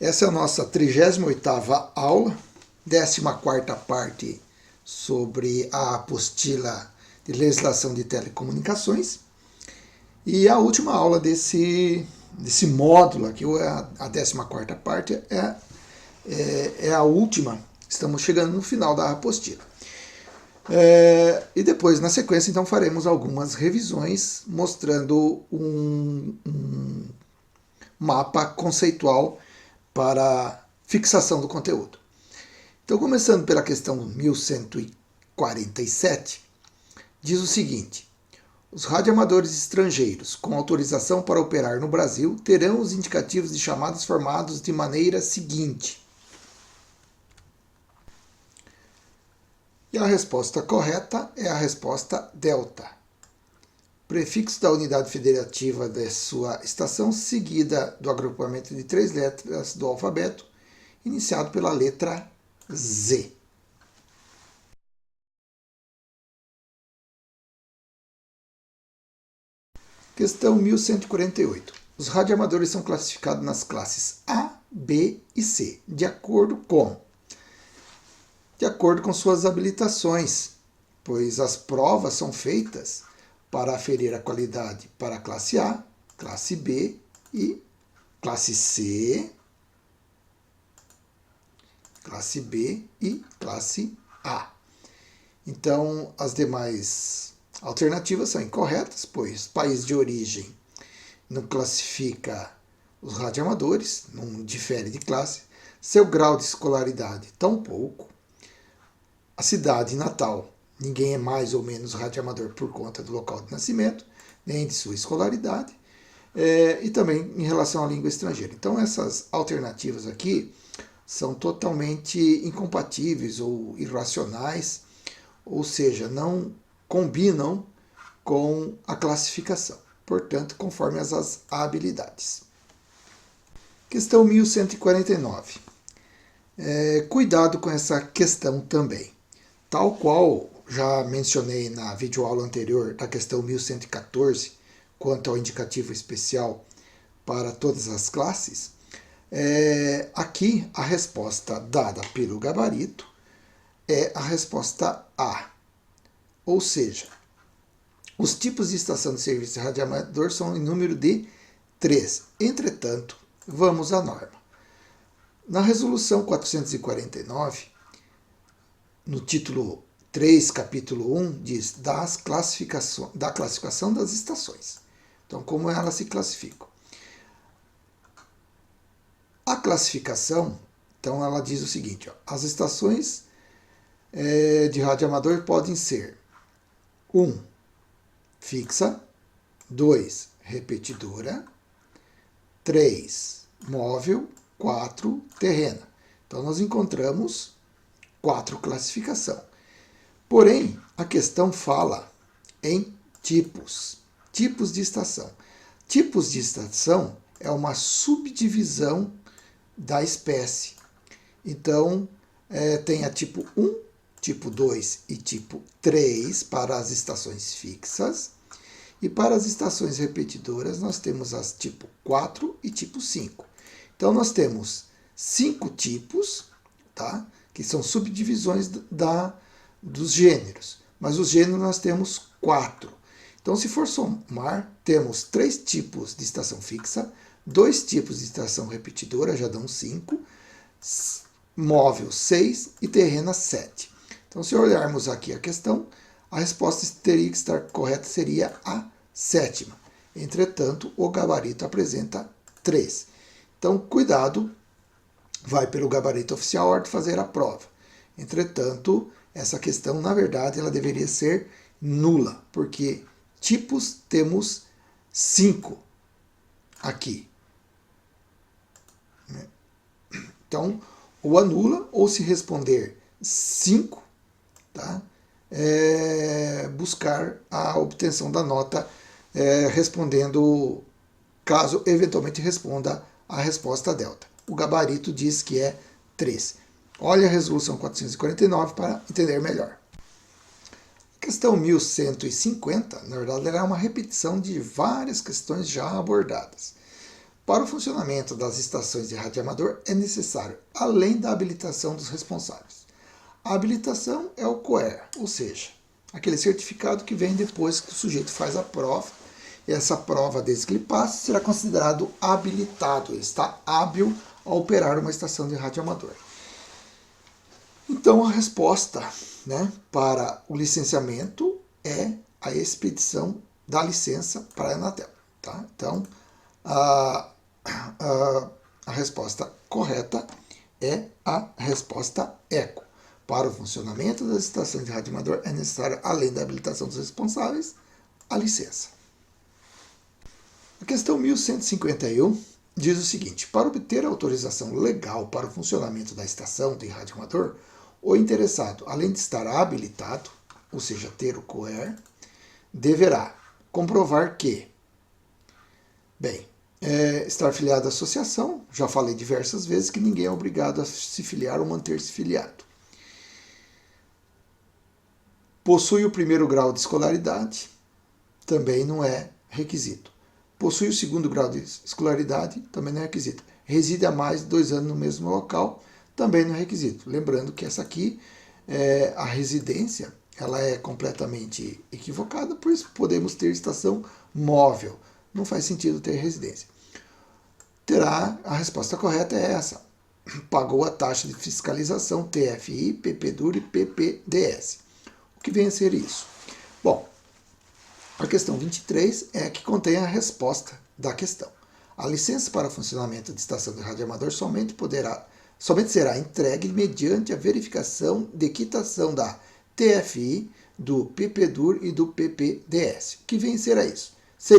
Essa é a nossa 38ª aula, 14ª parte sobre a apostila de legislação de telecomunicações. E a última aula desse módulo aqui, a 14ª parte, é a última. Estamos chegando no final da apostila. E depois, na sequência, então, faremos algumas revisões mostrando um mapa conceitual para fixação do conteúdo. Então, começando pela questão 1147, diz o seguinte: os radioamadores estrangeiros com autorização para operar no Brasil terão os indicativos de chamadas formados de maneira seguinte. E a resposta correta é a resposta delta. Prefixo da unidade federativa de sua estação, seguida do agrupamento de 3 letras do alfabeto, iniciado pela letra Z. Questão 1148. Os radioamadores são classificados nas classes A, B e C, de acordo com suas habilitações, pois as provas são feitas para aferir a qualidade para a classe A, classe B e classe C, classe B e classe A. Então, as demais alternativas são incorretas, pois país de origem não classifica os radioamadores, não difere de classe, seu grau de escolaridade tampouco, a cidade natal, ninguém é mais ou menos radioamador por conta do local de nascimento, nem de sua escolaridade, e também em relação à língua estrangeira. Então, essas alternativas aqui são totalmente incompatíveis ou irracionais, ou seja, não combinam com a classificação, portanto, conforme as habilidades. Questão 1149. Cuidado com essa questão também. Tal qual já mencionei na videoaula anterior da questão 1114, quanto ao indicativo especial para todas as classes, aqui a resposta dada pelo gabarito é a resposta A. Ou seja, os tipos de estação de serviço de radioamador são em número de 3. Entretanto, vamos à norma. Na resolução 449, no título 3, capítulo 1, diz da classificação das estações. Então, como elas se classificam. A classificação, então, ela diz o seguinte: as estações de radioamador podem ser 1. Fixa, 2. Repetidora, 3. Móvel, 4. Terrena. Então, nós encontramos 4 classificação. Porém, a questão fala em tipos de estação. Tipos de estação é uma subdivisão da espécie. Então, tem a tipo 1, tipo 2 e tipo 3 para as estações fixas. E para as estações repetidoras, nós temos as tipo 4 e tipo 5. Então, nós temos 5 tipos, tá? Que são subdivisões dos gêneros. Mas os gêneros nós temos 4. Então, se for somar, temos 3 tipos de estação fixa, 2 tipos de estação repetidora, já dão 5, móvel 6 e terrena 7. Então, se olharmos aqui a questão, a resposta teria que estar correta, seria a 7ª. Entretanto, o gabarito apresenta 3. Então, cuidado, vai pelo gabarito oficial a hora de fazer a prova. Entretanto, essa questão, na verdade, ela deveria ser nula, porque tipos temos 5 aqui. Então, ou anula, ou se responder 5, tá? Buscar a obtenção da nota respondendo, caso eventualmente responda a resposta delta. O gabarito diz que é 3. Olha a resolução 449 para entender melhor. A questão 1150, na verdade, era uma repetição de várias questões já abordadas. Para o funcionamento das estações de rádio amador é necessário, além da habilitação dos responsáveis. A habilitação é o COER, ou seja, aquele certificado que vem depois que o sujeito faz a prova. E essa prova, desde que ele passe, será considerado habilitado. Ele está hábil a operar uma estação de rádio amador. Então, a resposta, para o licenciamento é a expedição da licença para a Anatel. Tá? Então, a resposta correta é a resposta ECO. Para o funcionamento das estações de rádio amador é necessário, além da habilitação dos responsáveis, a licença. A questão 1151 diz o seguinte: para obter autorização legal para o funcionamento da estação de rádio amador, o interessado, além de estar habilitado, ou seja, ter o COER, deverá comprovar que, estar filiado à associação, já falei diversas vezes que ninguém é obrigado a se filiar ou manter-se filiado. Possui o primeiro grau de escolaridade, também não é requisito. Possui o segundo grau de escolaridade, também não é requisito. Reside há mais de 2 anos no mesmo local, também não é requisito. Lembrando que essa aqui, a residência, ela é completamente equivocada, por isso podemos ter estação móvel. Não faz sentido ter residência. A resposta correta é essa. Pagou a taxa de fiscalização TFI, PPDUR e PPDS. O que vem a ser isso? Bom, a questão 23 é a que contém a resposta da questão. A licença para funcionamento de estação de rádio amador somente será entregue mediante a verificação de quitação da TFI, do PPDUR e do PPDS. O que vem a ser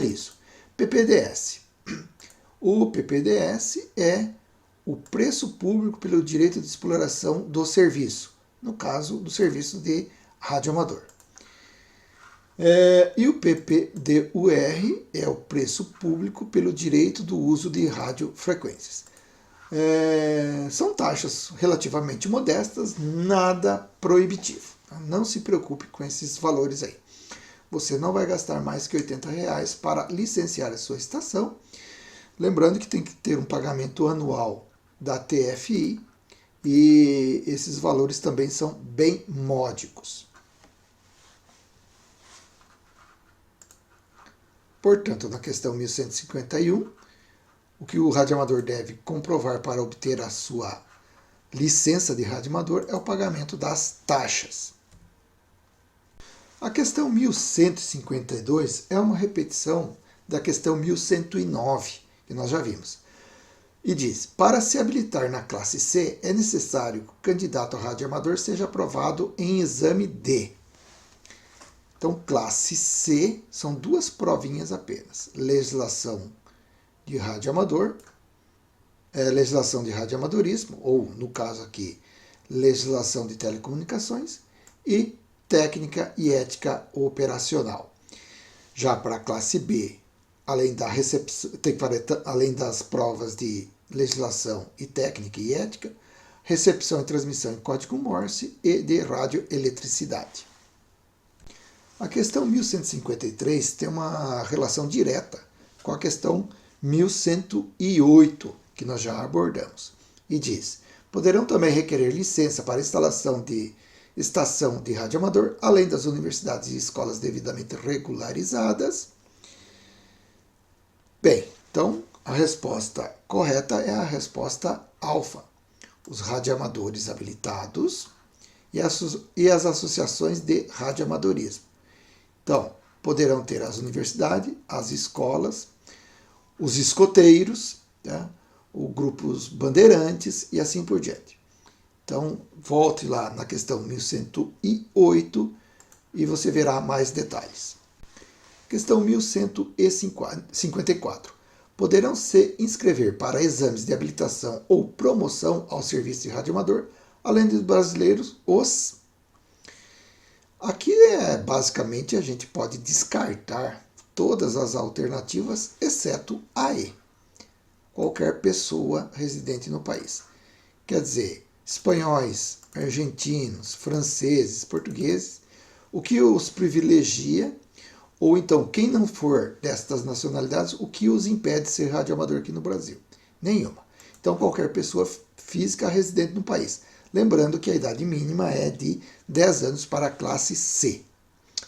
isso? PPDS. O PPDS é o preço público pelo direito de exploração do serviço, no caso do serviço de rádio amador. E o PPDUR é o preço público pelo direito do uso de radiofrequências. São taxas relativamente modestas, nada proibitivo. Não se preocupe com esses valores aí. Você não vai gastar mais que R$80 para licenciar a sua estação. Lembrando que tem que ter um pagamento anual da TFI e esses valores também são bem módicos. Portanto, na questão 1151, o que o radioamador deve comprovar para obter a sua licença de radioamador é o pagamento das taxas. A questão 1152 é uma repetição da questão 1109, que nós já vimos. E diz: para se habilitar na classe C, é necessário que o candidato a radioamador seja aprovado em exame D. Então, classe C são 2 provinhas apenas. Legislação de radioamador, legislação de radioamadorismo, ou, no caso aqui, legislação de telecomunicações, e técnica e ética operacional. Já para a classe B, além das provas de legislação e técnica e ética, recepção e transmissão em código Morse e de radioeletricidade. A questão 1153 tem uma relação direta com a questão 1108, que nós já abordamos, e diz: poderão também requerer licença para instalação de estação de radioamador, além das universidades e escolas devidamente regularizadas. Bem, então a resposta correta é a resposta alfa. Os radioamadores habilitados e as associações de radioamadorismo. Então, poderão ter as universidades, as escolas, os escoteiros, os grupos bandeirantes e assim por diante. Então, volte lá na questão 1108 e você verá mais detalhes. Questão 1154. Poderão se inscrever para exames de habilitação ou promoção ao serviço de radioamador, além dos brasileiros, os... Aqui, basicamente, a gente pode descartar todas as alternativas, exceto a E. Qualquer pessoa residente no país. Quer dizer, espanhóis, argentinos, franceses, portugueses, o que os privilegia Ou então, quem não for destas nacionalidades, o que os impede de ser radioamador aqui no Brasil? Nenhuma. Então, qualquer pessoa física residente no país. Lembrando que a idade mínima é de 10 anos para a classe C.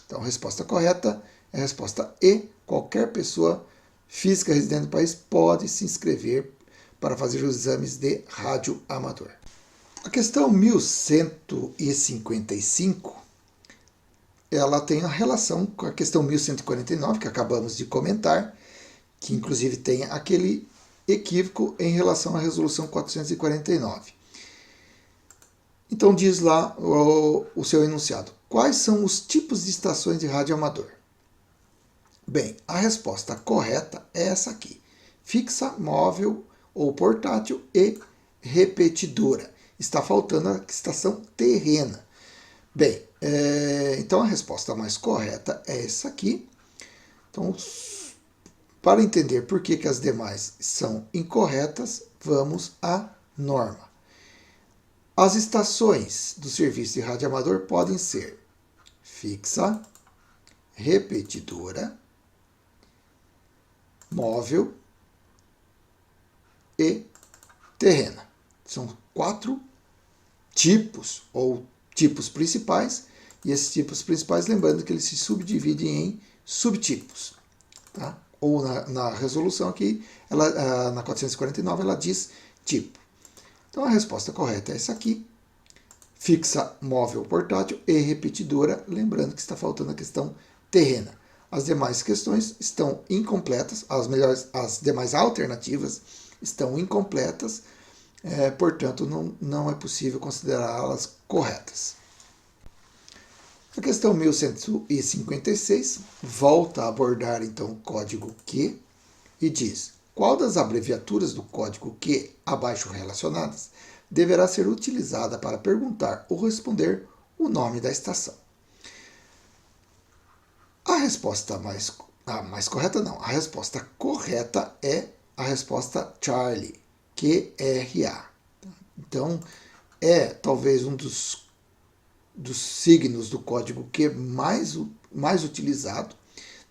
Então, a resposta correta é a resposta E. Qualquer pessoa física residente no país pode se inscrever para fazer os exames de radioamador. A questão 1155, ela tem a relação com a questão 1149, que acabamos de comentar, que inclusive tem aquele equívoco em relação à resolução 449. Então diz lá o seu enunciado. Quais são os tipos de estações de rádio amador? Bem, a resposta correta é essa aqui. Fixa, móvel ou portátil e repetidora. Está faltando a estação terrena. Bem, então a resposta mais correta é essa aqui. Então, para entender por que as demais são incorretas, vamos à norma. As estações do serviço de rádio amador podem ser fixa, repetidora, móvel e terrena. São 4 tipos ou tipos principais, e esses tipos principais, lembrando que eles se subdividem em subtipos. Tá? Ou na resolução aqui, na 449, ela diz tipo. Então a resposta correta é essa aqui. Fixa, móvel, portátil e repetidora, lembrando que está faltando a questão terrena. As demais questões estão incompletas, as demais alternativas estão incompletas, portanto não é possível considerá-las corretas. A questão 1156 volta a abordar então o código Q e diz: qual das abreviaturas do código Q abaixo relacionadas deverá ser utilizada para perguntar ou responder o nome da estação? A resposta mais correta não. A resposta correta é a resposta Charlie, QRA. Então, é talvez um dos signos do código Q mais utilizado.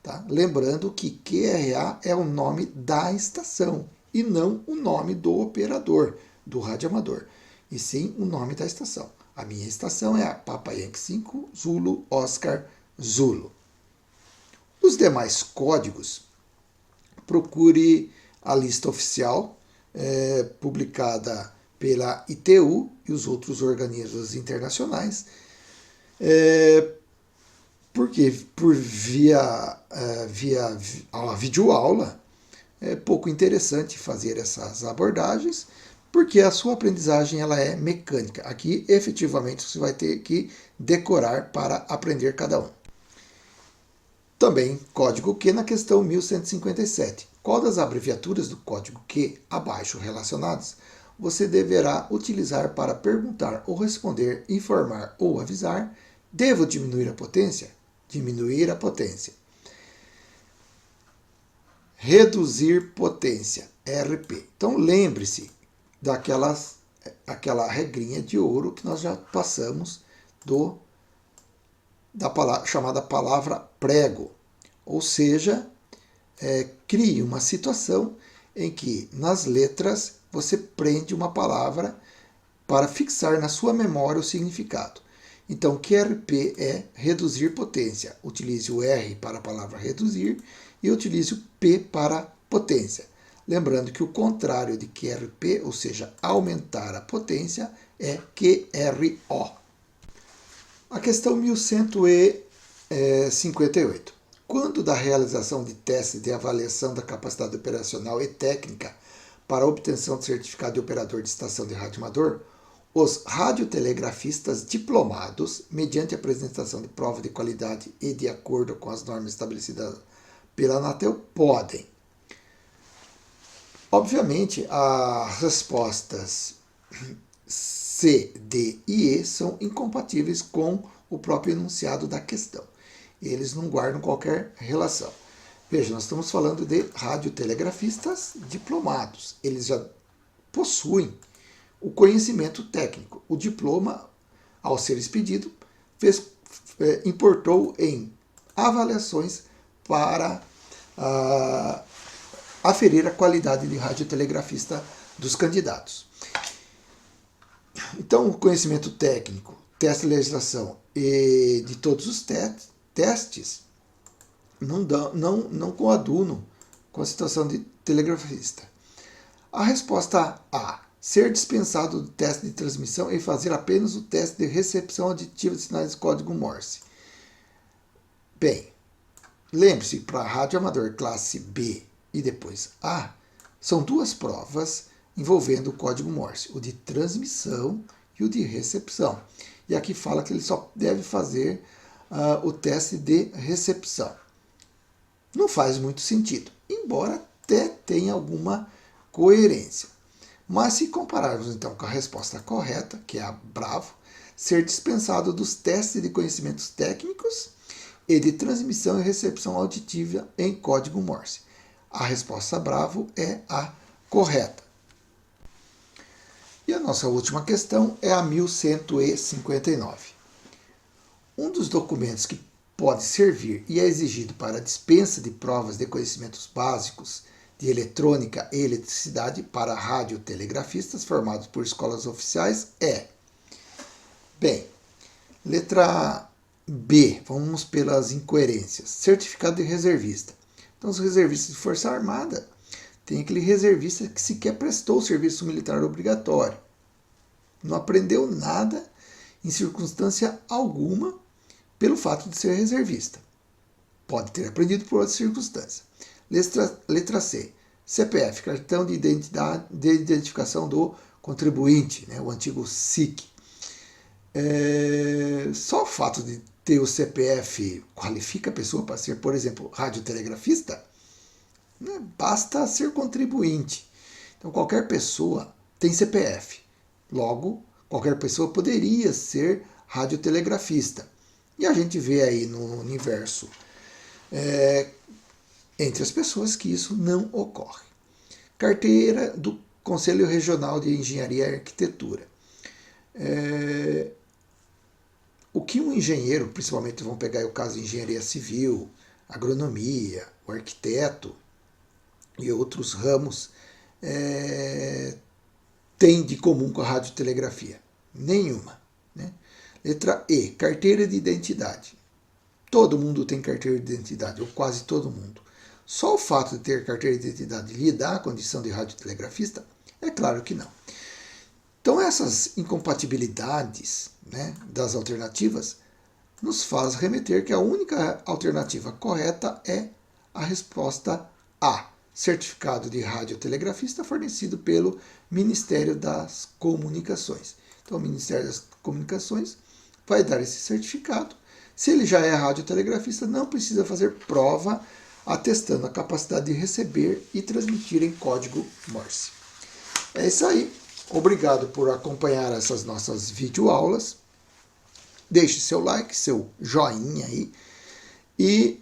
Tá? Lembrando que QRA é o nome da estação e não o nome do operador, do radioamador, e sim o nome da estação. A minha estação é a Papa Yankee 5 Zulu Oscar Zulu. Os demais códigos, procure a lista oficial publicada pela ITU e os outros organismos internacionais, porque via videoaula é pouco interessante fazer essas abordagens, porque a sua aprendizagem ela é mecânica. Aqui, efetivamente, você vai ter que decorar para aprender cada um. Também, código Q na questão 1157. Qual das abreviaturas do código Q abaixo relacionadas você deverá utilizar para perguntar ou responder, informar ou avisar? Devo diminuir a potência? Diminuir a potência. Reduzir potência, RP. Então lembre-se daquela regrinha de ouro que nós já passamos chamada palavra prego. Ou seja, crie uma situação em que nas letras você prende uma palavra para fixar na sua memória o significado. Então, QRP é reduzir potência. Utilize o R para a palavra reduzir e utilize o P para potência. Lembrando que o contrário de QRP, ou seja, aumentar a potência, é QRO. A questão 1158. Quando da realização de testes de avaliação da capacidade operacional e técnica para a obtenção de certificado de operador de estação de radioamador, os radiotelegrafistas diplomados, mediante apresentação de prova de qualidade e de acordo com as normas estabelecidas pela Anatel, podem. Obviamente, as respostas C, D e E são incompatíveis com o próprio enunciado da questão. Eles não guardam qualquer relação. Veja, nós estamos falando de radiotelegrafistas diplomados. Eles já possuem o conhecimento técnico. O diploma, ao ser expedido, importou em avaliações para aferir a qualidade de radiotelegrafista dos candidatos. Então, o conhecimento técnico, teste de legislação e de todos os testes não coadunam com a situação de telegrafista. A resposta A. Ser dispensado do teste de transmissão e fazer apenas o teste de recepção auditiva de sinais de código Morse. Bem, lembre-se, para rádio amador classe B e depois A, são duas provas envolvendo o código Morse, o de transmissão e o de recepção. E aqui fala que ele só deve fazer o teste de recepção. Não faz muito sentido, embora até tenha alguma coerência. Mas se compararmos então com a resposta correta, que é a Bravo, ser dispensado dos testes de conhecimentos técnicos e de transmissão e recepção auditiva em código Morse. A resposta Bravo é a correta. E a nossa última questão é a 1159. Um dos documentos que pode servir e é exigido para a dispensa de provas de conhecimentos básicos de eletrônica e eletricidade para radiotelegrafistas formados por escolas oficiais é... Bem, letra B, vamos pelas incoerências. Certificado de reservista. Então, os reservistas de Força Armada tem aquele reservista que sequer prestou o serviço militar obrigatório. Não aprendeu nada em circunstância alguma pelo fato de ser reservista. Pode ter aprendido por outra circunstância. Letra C. CPF, cartão de identificação do contribuinte, né, o antigo SIC. Só o fato de ter o CPF qualifica a pessoa para ser, por exemplo, radiotelegrafista? Basta ser contribuinte. Então, qualquer pessoa tem CPF. Logo, qualquer pessoa poderia ser radiotelegrafista. E a gente vê aí no universo, entre as pessoas, que isso não ocorre. Carteira do Conselho Regional de Engenharia e Arquitetura. O que um engenheiro, principalmente vamos pegar o caso de engenharia civil, agronomia, o arquiteto e outros ramos, tem de comum com a radiotelegrafia? Nenhuma. Né? Letra E, carteira de identidade. Todo mundo tem carteira de identidade, ou quase todo mundo. Só o fato de ter carteira de identidade lhe dá a condição de radiotelegrafista? É claro que não. Então, essas incompatibilidades, né, das alternativas nos faz remeter que a única alternativa correta é a resposta A, certificado de radiotelegrafista fornecido pelo Ministério das Comunicações. Então, o Ministério das Comunicações vai dar esse certificado. Se ele já é radiotelegrafista, não precisa fazer prova atestando a capacidade de receber e transmitir em código Morse. É isso aí. Obrigado por acompanhar essas nossas videoaulas. Deixe seu like, seu joinha aí. E,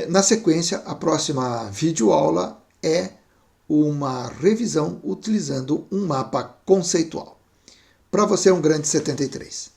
na sequência, a próxima videoaula é uma revisão utilizando um mapa conceitual. Para você, um grande 73.